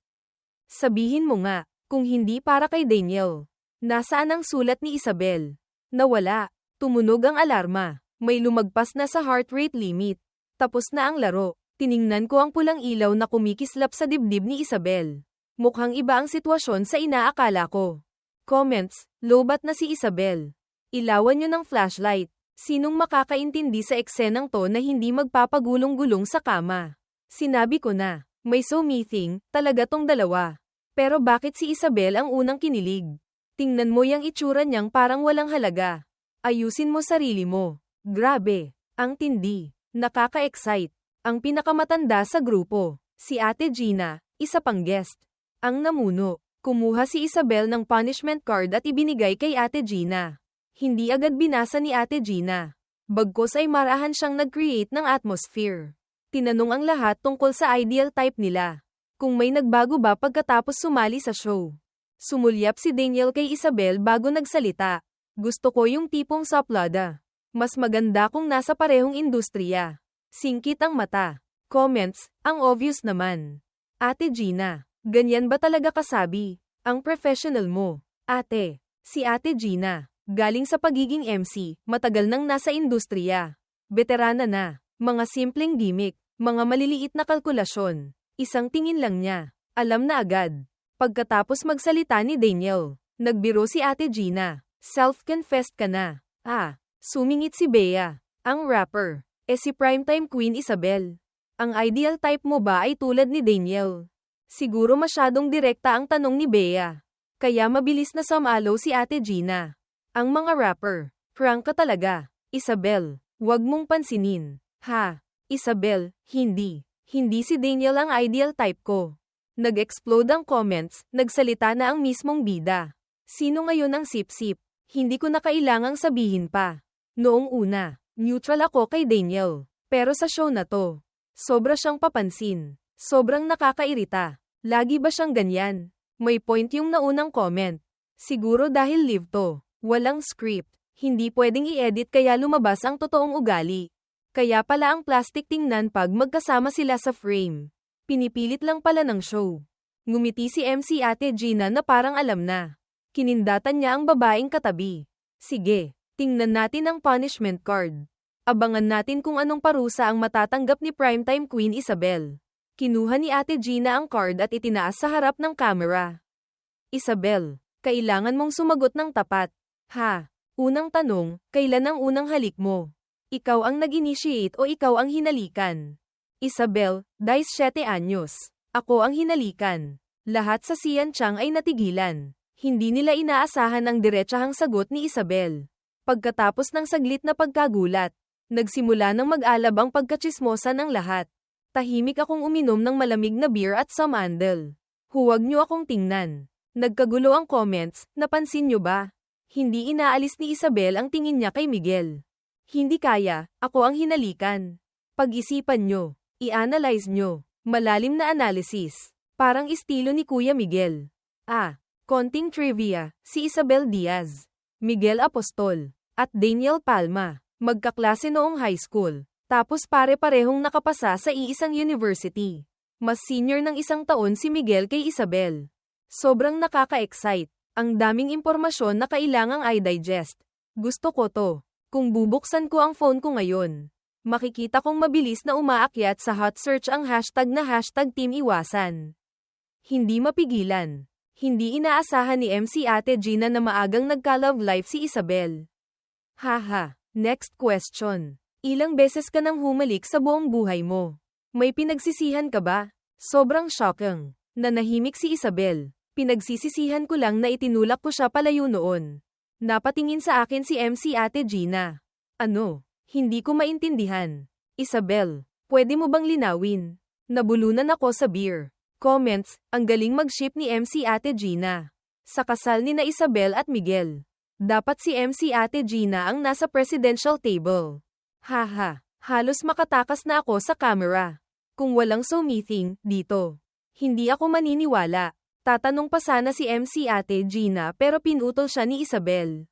Sabihin mo nga, kung hindi para kay Daniel. Nasaan ang sulat ni Isabel? Nawala. Tumunog ang alarma. May lumagpas na sa heart rate limit. Tapos na ang laro. Tiningnan ko ang pulang ilaw na kumikislap sa dibdib ni Isabel. Mukhang iba ang sitwasyon sa inaakala ko. Comments, lobat na si Isabel. Ilawan nyo ng flashlight. Sinong makakaintindi sa eksenang to na hindi magpapagulong-gulong sa kama? Sinabi ko na, may so-me-thing, talaga tong dalawa. Pero bakit si Isabel ang unang kinilig? Tingnan mo yang itsura niyang parang walang halaga. Ayusin mo sarili mo. Grabe, ang tindi. Nakaka-excite. Ang pinakamatanda sa grupo, si Ate Gina, isa pang guest. Ang namuno, kumuha si Isabel ng punishment card at ibinigay kay Ate Gina. Hindi agad binasa ni Ate Gina. Bagkus ay marahan siyang nag-create ng atmosphere. Tinanong ang lahat tungkol sa ideal type nila. Kung may nagbago ba pagkatapos sumali sa show. Sumulyap si Daniel kay Isabel bago nagsalita. Gusto ko yung tipong saplada. Mas maganda kung nasa parehong industriya. Singkit ang mata. Comments, ang obvious naman. Ate Gina, ganyan ba talaga kasabi? Ang professional mo. Ate, si Ate Gina. Galing sa pagiging MC, matagal nang nasa industriya. Veterana na, mga simpleng gimmick, mga maliliit na kalkulasyon. Isang tingin lang niya, alam na agad. Pagkatapos magsalita ni Daniel, nagbiro si Ate Gina. Self-confessed ka na. Sumingit si Bea, ang rapper. Si primetime queen Isabel. Ang ideal type mo ba ay tulad ni Daniel? Siguro masyadong direkta ang tanong ni Bea. Kaya mabilis na sumalo si Ate Gina. Ang mga rapper, prank ka talaga. Isabel, wag mong pansinin. Isabel, hindi. Hindi si Daniel ang ideal type ko. Nag-explode ang comments, nagsalita na ang mismong bida. Sino ngayon ang sip-sip? Hindi ko na kailangang sabihin pa. Noong una, neutral ako kay Daniel. Pero sa show na to, sobra siyang papansin. Sobrang nakakairita. Lagi ba siyang ganyan? May point yung naunang comment. Siguro dahil live to. Walang script, hindi pwedeng i-edit kaya lumabas ang totoong ugali. Kaya pala ang plastic tingnan pag magkasama sila sa frame. Pinipilit lang pala ng show. Ngumiti si MC Ate Gina na parang alam na. Kinindatan niya ang babaeng katabi. Sige, tingnan natin ang punishment card. Abangan natin kung anong parusa ang matatanggap ni primetime queen Isabel. Kinuha ni Ate Gina ang card at itinaas sa harap ng camera. Isabel, kailangan mong sumagot ng tapat. Unang tanong, kailan ang unang halik mo? Ikaw ang nag-initiate o ikaw ang hinalikan? Isabel, 17 anyos. Ako ang hinalikan. Lahat sa Sian Chang ay natigilan. Hindi nila inaasahan ang diretsahang sagot ni Isabel. Pagkatapos ng saglit na pagkagulat, nagsimula ng mag-alab ang pagkatsismosa ng lahat. Tahimik akong uminom ng malamig na beer at samandel. Huwag niyo akong tingnan. Nagkagulo ang comments, napansin niyo ba? Hindi inaalis ni Isabel ang tingin niya kay Miguel. Hindi kaya, ako ang hinalikan. Pag-isipan nyo, i-analyze nyo, malalim na analysis. Parang estilo ni Kuya Miguel. Konting trivia, si Isabel Diaz, Miguel Apostol, at Daniel Palma, magkaklase noong high school, tapos pare-parehong nakapasa sa iisang university. Mas senior ng isang taon si Miguel kay Isabel. Sobrang nakaka-excite. Ang daming impormasyon na kailangang i-digest. Gusto ko to. Kung bubuksan ko ang phone ko ngayon, makikita kong mabilis na umaakyat sa hot search ang hashtag na #teamiwasan. Hindi mapigilan. Hindi inaasahan ni MC Ate Gina na maagang nagka-love life si Isabel. Next question. Ilang beses ka nang humalik sa buong buhay mo? May pinagsisihan ka ba? Sobrang shocking. Nanahimik si Isabel. Pinagsisisihan ko lang na itinulak ko siya palayo noon. Napatingin sa akin si MC Ate Gina. Hindi ko maintindihan. Isabel, pwede mo bang linawin? Nabulunan ako sa beer. Comments, ang galing mag-ship ni MC Ate Gina. Sa kasal ni na Isabel at Miguel. Dapat si MC Ate Gina ang nasa presidential table. Halos makatakas na ako sa camera. Kung walang so-me-thing dito, hindi ako maniniwala. Tatanong pa sana si MC Ate Gina pero pinutol siya ni Isabel.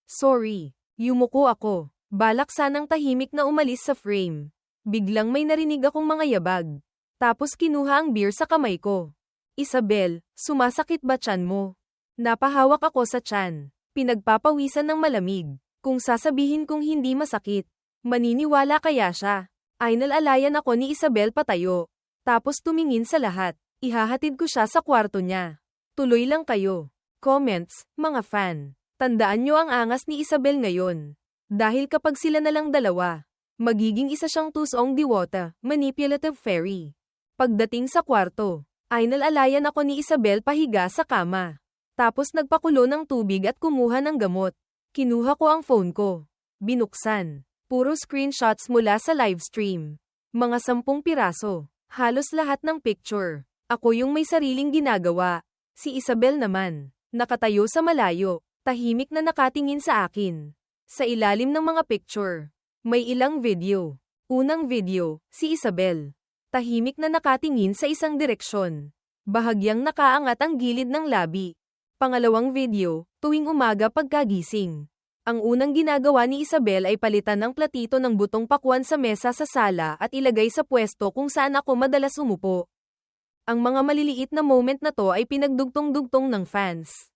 Sorry, yumuko ako. Balak sanang tahimik na umalis sa frame. Biglang may narinig akong mga yabag. Tapos kinuha ang beer sa kamay ko. Isabel, sumasakit ba tiyan mo? Napahawak ako sa tiyan. Pinagpapawisan ng malamig. Kung sasabihin kong hindi masakit, maniniwala kaya siya? Ay nalalayan ako ni Isabel patayo. Tapos tumingin sa lahat. Ihahatid ko siya sa kwarto niya. Tuloy lang kayo. Comments, mga fan. Tandaan nyo ang angas ni Isabel ngayon. Dahil kapag sila na lang dalawa, magiging isa siyang tusong diwata, manipulative fairy. Pagdating sa kwarto, ay nalalayan ako ni Isabel pahiga sa kama. Tapos nagpakulo ng tubig at kumuha ng gamot. Kinuha ko ang phone ko. Binuksan. Puro screenshots mula sa livestream. Mga 10 piraso. Halos lahat ng picture. Ako yung may sariling ginagawa. Si Isabel naman, nakatayo sa malayo, tahimik na nakatingin sa akin. Sa ilalim ng mga picture, may ilang video. Unang video, si Isabel. Tahimik na nakatingin sa isang direksyon. Bahagyang nakaangat ang gilid ng labi. Pangalawang video, tuwing umaga pagkagising. Ang unang ginagawa ni Isabel ay palitan ang platito ng butong pakwan sa mesa sa sala at ilagay sa pwesto kung saan ako madalas umupo. Ang mga maliliit na moment na to ay pinagdugtong-dugtong ng fans.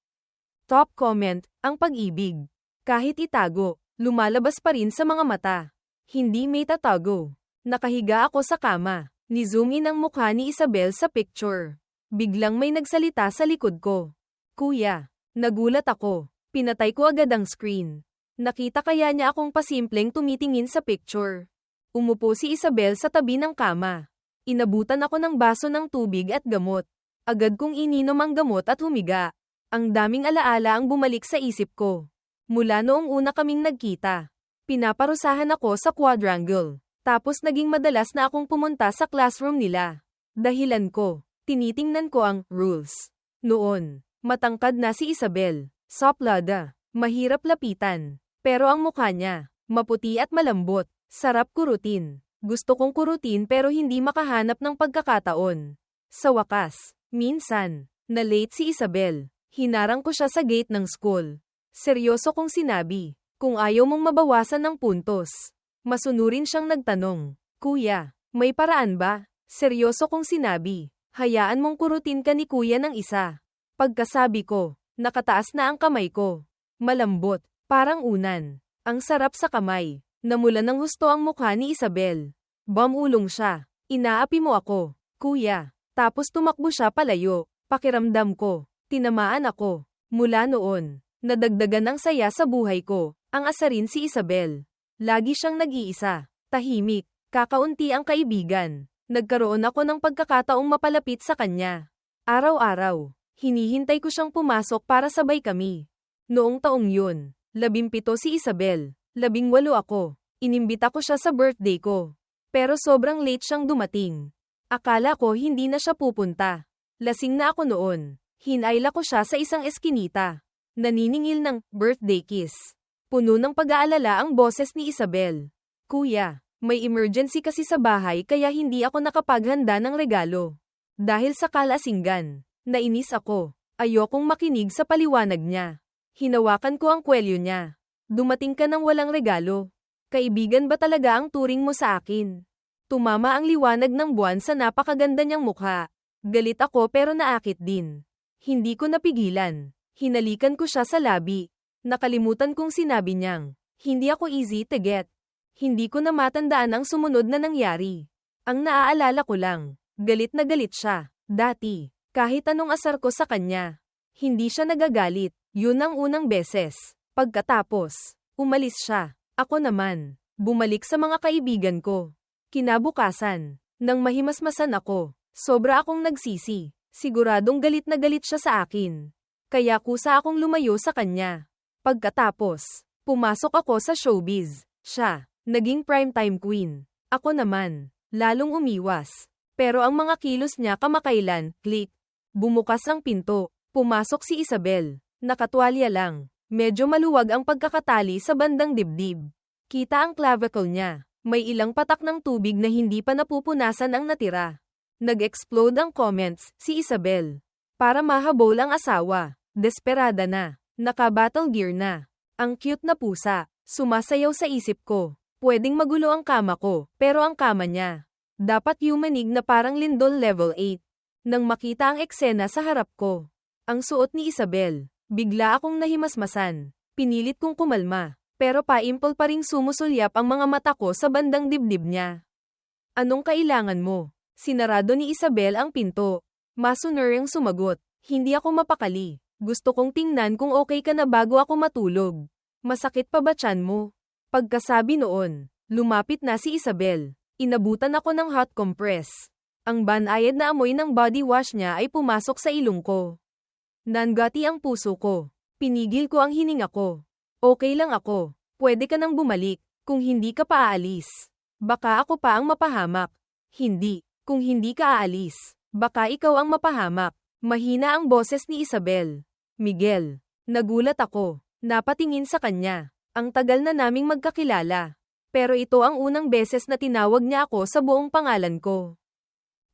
Top comment, ang pag-ibig. Kahit itago, lumalabas pa rin sa mga mata. Hindi may tatago. Nakahiga ako sa kama. Ni-zoom in ang mukha ni Isabel sa picture. Biglang may nagsalita sa likod ko. Kuya, nagulat ako. Pinatay ko agad ang screen. Nakita kaya niya akong pasimpleng tumitingin sa picture. Umupo si Isabel sa tabi ng kama. Inabutan ako ng baso ng tubig at gamot. Agad kong ininom ang gamot at humiga. Ang daming alaala ang bumalik sa isip ko. Mula noong una kaming nagkita, pinaparusahan ako sa quadrangle. Tapos naging madalas na akong pumunta sa classroom nila. Dahilan ko, tinitingnan ko ang rules. Noon, matangkad na si Isabel. Soplada, mahirap lapitan. Pero ang mukha niya, maputi at malambot. Sarap kurutin. Gusto kong kurutin pero hindi makahanap ng pagkakataon. Sa wakas, minsan, na late si Isabel. Hinarang ko siya sa gate ng school. Seryoso kong sinabi, kung ayaw mong mabawasan ng puntos. Masunurin siyang nagtanong, Kuya, may paraan ba? Seryoso kong sinabi, hayaan mong kurutin ka ni Kuya ng isa. Pagkasabi ko, nakataas na ang kamay ko. Malambot, parang unan. Ang sarap sa kamay. Namulan ng husto ang mukha ni Isabel. Bumulong siya. Inaapi mo ako, Kuya. Tapos tumakbo siya palayo. Pakiramdam ko, tinamaan ako. Mula noon, nadagdagan ang saya sa buhay ko. Ang asarin si Isabel. Lagi siyang nag-iisa. Tahimik. Kakaunti ang kaibigan. Nagkaroon ako ng pagkakataong mapalapit sa kanya. Araw-araw, hinihintay ko siyang pumasok para sabay kami. Noong taong yun, 17 si Isabel, 18 ako. Inimbita ko siya sa birthday ko. Pero sobrang late siyang dumating. Akala ko hindi na siya pupunta. Lasing na ako noon. Hinayla ko siya sa isang eskinita. Naniningil ng birthday kiss. Puno ng pag-aalala ang boses ni Isabel. Kuya, may emergency kasi sa bahay kaya hindi ako nakapaghanda ng regalo. Dahil sa kalasingan, nainis ako. Ayokong makinig sa paliwanag niya. Hinawakan ko ang kwelyo niya. Dumating ka ng walang regalo. Kaibigan ba talaga ang turing mo sa akin? Tumama ang liwanag ng buwan sa napakaganda niyang mukha. Galit ako pero naakit din. Hindi ko napigilan. Hinalikan ko siya sa labi. Nakalimutan kong sinabi niyang, hindi ako easy to get. Hindi ko na matandaan ang sumunod na nangyari. Ang naaalala ko lang, galit na galit siya. Dati, kahit anong asar ko sa kanya. Hindi siya nagagalit. Yun ang unang beses. Pagkatapos, umalis siya. Ako naman, bumalik sa mga kaibigan ko. Kinabukasan, nang mahimasmasan ako, sobra akong nagsisi. Siguradong galit na galit siya sa akin. Kaya kusa akong lumayo sa kanya. Pagkatapos, pumasok ako sa showbiz. Siya, naging primetime queen. Ako naman, lalong umiwas. Pero ang mga kilos niya kamakailan, click. Bumukas ang pinto. Pumasok si Isabel. Nakatuwalya lang. Medyo maluwag ang pagkakatali sa bandang dibdib. Kita ang clavicle niya. May ilang patak ng tubig na hindi pa napupunasan ang natira. Nag-explode ang comments, si Isabel. Para mahabol ang asawa. Desperada na. Naka-battle gear na. Ang cute na pusa. Sumasayaw sa isip ko. Pwedeng magulo ang kama ko, pero ang kama niya. Dapat yumanig na parang lindol level 8. Nang makita ang eksena sa harap ko, ang suot ni Isabel, bigla akong nahimasmasan. Pinilit kong kumalma, pero paimpol pa ring sumusulyap ang mga mata ko sa bandang dibdib niya. Anong kailangan mo? Sinarado ni Isabel ang pinto. Masunuring sumagot. Hindi ako mapakali. Gusto kong tingnan kung okay ka na bago ako matulog. Masakit pa ba tiyan mo? Pagkasabi noon, lumapit na si Isabel. Inabutan ako ng hot compress. Ang banayad na amoy ng body wash niya ay pumasok sa ilong ko. Nangati ang puso ko. Pinigil ko ang hininga ko. Okay lang ako. Pwede ka nang bumalik, kung hindi ka pa aalis. Baka ako pa ang mapahamak. Hindi. Kung hindi ka aalis, baka ikaw ang mapahamak. Mahina ang boses ni Isabel. Miguel. Nagulat ako. Napatingin sa kanya. Ang tagal na naming magkakilala. Pero ito ang unang beses na tinawag niya ako sa buong pangalan ko.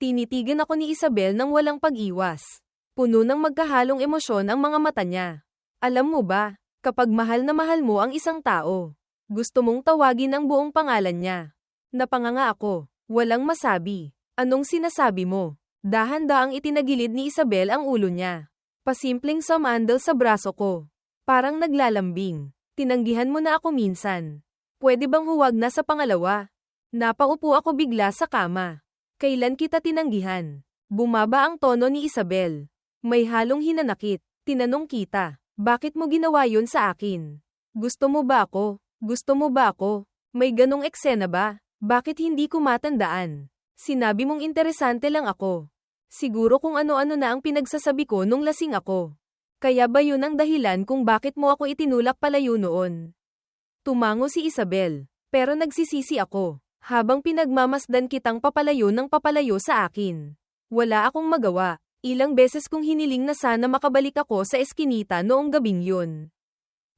Tinitigan ako ni Isabel nang walang pag-iwas. Puno ng magkahalong emosyon ang mga mata niya. Alam mo ba, kapag mahal na mahal mo ang isang tao, gusto mong tawagin ang buong pangalan niya. Napanganga ako. Walang masabi. Anong sinasabi mo? Dahan-daang itinagilid ni Isabel ang ulo niya. Pasimpleng sumandal sa braso ko. Parang naglalambing. Tinanggihan mo na ako minsan. Pwede bang huwag na sa pangalawa? Napaupo ako bigla sa kama. Kailan kita tinanggihan? Bumaba ang tono ni Isabel. May halong hinanakit. Tinanong kita, bakit mo ginawa yun sa akin? Gusto mo ba ako? Gusto mo ba ako? May ganong eksena ba? Bakit hindi ko matandaan? Sinabi mong interesante lang ako. Siguro kung ano-ano na ang pinagsasabi ko nung lasing ako. Kaya ba yun ang dahilan kung bakit mo ako itinulak palayo noon? Tumango si Isabel, pero nagsisisi ako, habang pinagmamasdan kitang papalayo ng papalayo sa akin. Wala akong magawa, ilang beses kong hiniling na sana makabalik ako sa eskinita noong gabing yun.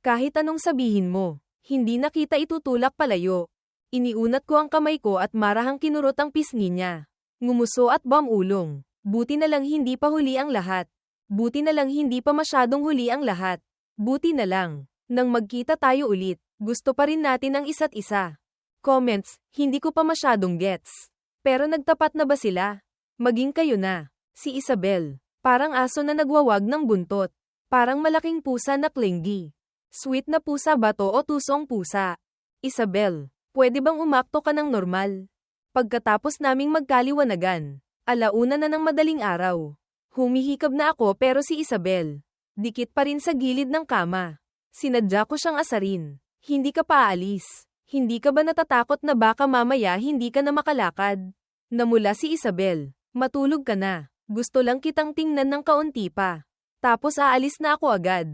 Kahit anong sabihin mo, hindi na kita itutulak palayo. Iniunat ko ang kamay ko at marahang kinurot ang pisngi niya. Ngumuso at bumulong. Buti na lang hindi pa huli ang lahat. Buti na lang hindi pa masyadong huli ang lahat. Buti na lang. Nang magkita tayo ulit, gusto pa rin natin ang isa't isa. Comments, hindi ko pa masyadong gets. Pero nagtapat na ba sila? Maging kayo na. Si Isabel. Parang aso na nagwawag ng buntot. Parang malaking pusa na clingy. Sweet na pusa ba to o tusong pusa? Isabel, pwede bang umakto ka ng normal? Pagkatapos naming magkaliwanagan, alauna na ng madaling araw. Humihikab na ako pero si Isabel, dikit pa rin sa gilid ng kama. Sinadya ko siyang asarin. Hindi ka pa aalis. Hindi ka ba natatakot na baka mamaya hindi ka na makalakad? Namula si Isabel. Matulog ka na. Gusto lang kitang tingnan ng kaunti pa. Tapos aalis na ako agad.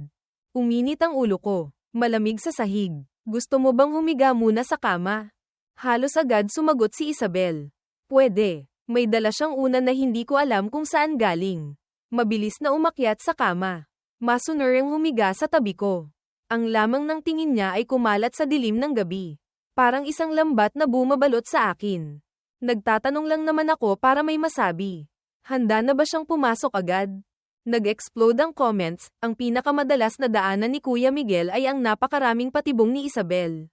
Uminit ang ulo ko. Malamig sa sahig. Gusto mo bang humiga muna sa kama? Halos agad sumagot si Isabel. Pwede. May dala siyang una na hindi ko alam kung saan galing. Mabilis na umakyat sa kama. Masunuring humiga sa tabi ko. Ang lamang ng tingin niya ay kumalat sa dilim ng gabi. Parang isang lambat na bumabalot sa akin. Nagtatanong lang naman ako para may masabi. Handa na ba siyang pumasok agad? Nag-explode ang comments. Ang pinakamadalas na daanan ni Kuya Miguel ay ang napakaraming patibong ni Isabel.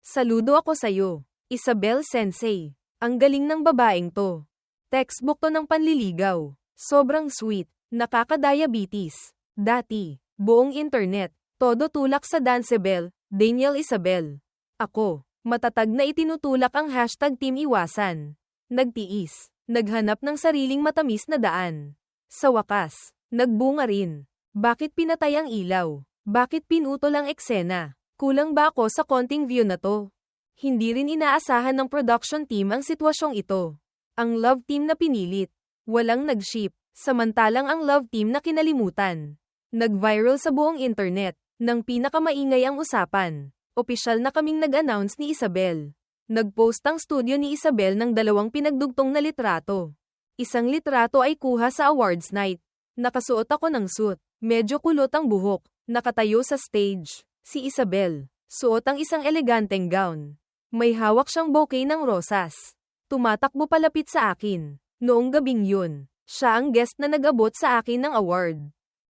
Saludo ako sayo, Isabel Sensei. Ang galing ng babaeng to. Textbook to ng panliligaw. Sobrang sweet. Nakaka-diabetes. Dati, buong internet. Todo tulak sa Dancebel, Daniel Isabel. Ako, matatag na itinutulak ang hashtag Team Iwasan. Nagtiis. Naghanap ng sariling matamis na daan. Sa wakas, nagbunga rin. Bakit pinatay ang ilaw? Bakit pinutol ang eksena? Kulang ba ako sa konting view na to? Hindi rin inaasahan ng production team ang sitwasyong ito. Ang love team na pinilit. Walang nag-ship, samantalang ang love team na kinalimutan. Nag-viral sa buong internet. Nang pinakamaingay ang usapan, opisyal na kaming nag-announce ni Isabel. Nag-post ang studio ni Isabel ng 2 pinagdugtong na litrato. Isang litrato ay kuha sa awards night. Nakasuot ako ng suit. Medyo kulot ang buhok. Nakatayo sa stage. Si Isabel, suot ang isang eleganteng gown. May hawak siyang bouquet ng rosas. Tumatakbo palapit sa akin. Noong gabing yun, siya ang guest na nag-abot sa akin ng award.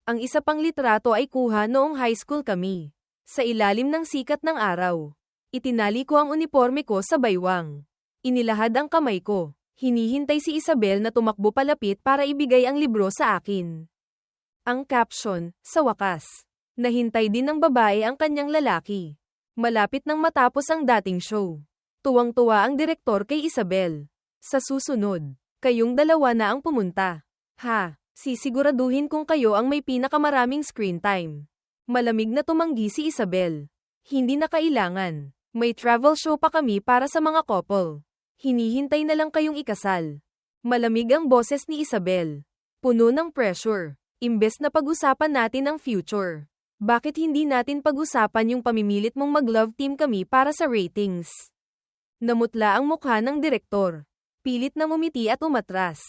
Ang isa pang litrato ay kuha noong high school kami. Sa ilalim ng sikat ng araw. Itinali ko ang uniforme ko sa baywang. Inilahad ang kamay ko. Hinihintay si Isabel na tumakbo palapit para ibigay ang libro sa akin. Ang caption, sa wakas. Nahintay din ng babae ang kanyang lalaki. Malapit nang matapos ang dating show. Tuwang-tuwa ang direktor kay Isabel. Sa susunod, kayong dalawa na ang pumunta. Ha, sisiguraduhin kung kayo ang may pinakamaraming screen time. Malamig na tumanggi si Isabel. Hindi na kailangan. May travel show pa kami para sa mga couple. Hinihintay na lang kayong ikasal. Malamig ang boses ni Isabel. Puno ng pressure. Imbes na pag-usapan natin ang future. Bakit hindi natin pag-usapan yung pamimilit mong mag-love team kami para sa ratings? Namutla ang mukha ng direktor. Pilit na ngumiti at umatras.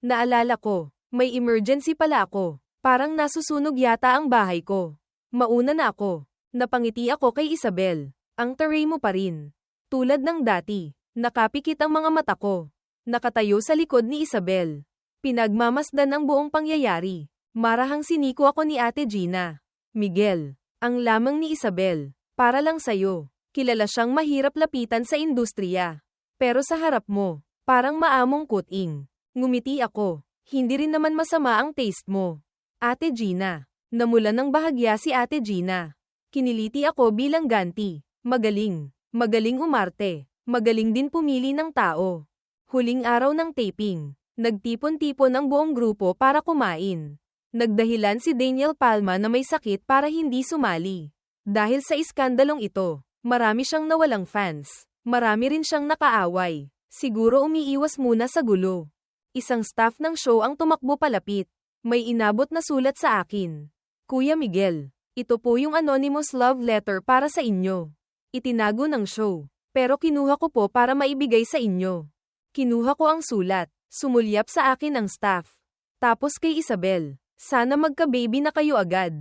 Naalala ko. May emergency pala ako. Parang nasusunog yata ang bahay ko. Mauna na ako. Napangiti ako kay Isabel. Ang taray mo pa rin. Tulad ng dati. Nakapikit ang mga mata ko. Nakatayo sa likod ni Isabel. Pinagmamasdan ang buong pangyayari. Marahang siniko ako ni Ate Gina. Miguel, ang lamang ni Isabel. Para lang sayo. Kilala siyang mahirap lapitan sa industriya. Pero sa harap mo, parang maamong kuting. Ngumiti ako. Hindi rin naman masama ang taste mo. Ate Gina. Namula ng bahagya si Ate Gina. Kiniliti ako bilang ganti. Magaling. Magaling umarte. Magaling din pumili ng tao. Huling araw ng taping. Nagtipon-tipon ang buong grupo para kumain. Nagdahilan si Daniel Palma na may sakit para hindi sumali. Dahil sa iskandalong ito, marami siyang nawalang fans. Marami rin siyang nakaaway. Siguro umiiwas muna sa gulo. Isang staff ng show ang tumakbo palapit. May inabot na sulat sa akin. Kuya Miguel, ito po yung anonymous love letter para sa inyo. Itinago ng show. Pero kinuha ko po para maibigay sa inyo. Kinuha ko ang sulat. Sumulyap sa akin ang staff. Tapos kay Isabel. Sana magka-baby na kayo agad.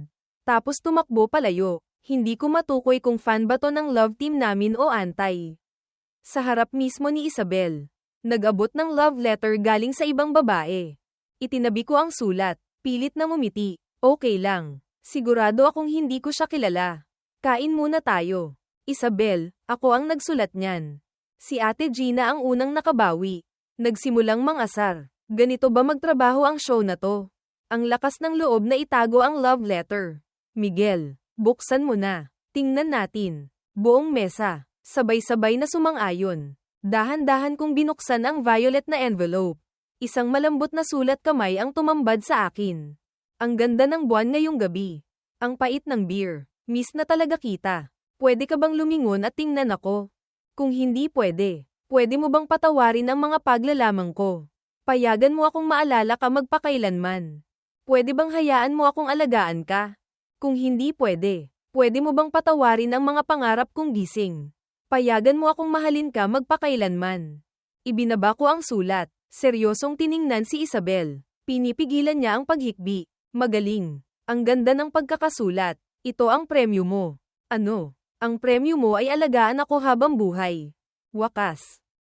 Tapos tumakbo palayo. Hindi ko matukoy kung fan ba to ng love team namin o antay. Sa harap mismo ni Isabel. Nag-abot ng love letter galing sa ibang babae. Itinabi ko ang sulat. Pilit na ngumiti. Okay lang. Sigurado akong hindi ko siya kilala. Kain muna tayo. Isabel, ako ang nagsulat niyan. Si Ate Gina ang unang nakabawi. Nagsimulang mangasar. Ganito ba magtrabaho ang show na to? Ang lakas ng loob na itago ang love letter. Miguel, buksan mo na. Tingnan natin. Buong mesa. Sabay-sabay na sumang-ayon. Dahan-dahan kong binuksan ang violet na envelope. Isang malambot na sulat kamay ang tumambad sa akin. Ang ganda ng buwan ngayong gabi. Ang pait ng beer. Miss na talaga kita. Pwede ka bang lumingon at tingnan ako? Kung hindi pwede, pwede mo bang patawarin ang mga paglalamang ko? Payagan mo akong maalala ka magpakailanman. Pwede bang hayaan mo akong alagaan ka? Kung hindi pwede, pwede mo bang patawarin ang mga pangarap kong gising? Payagan mo akong mahalin ka magpakailanman. Ibinaba ko ang sulat. Seryosong tiningnan si Isabel. Pinipigilan niya ang paghikbi. Magaling. Ang ganda ng pagkakasulat. Ito ang premyo mo. Ano? Ang premyo mo ay alagaan ako habang buhay. Wakas.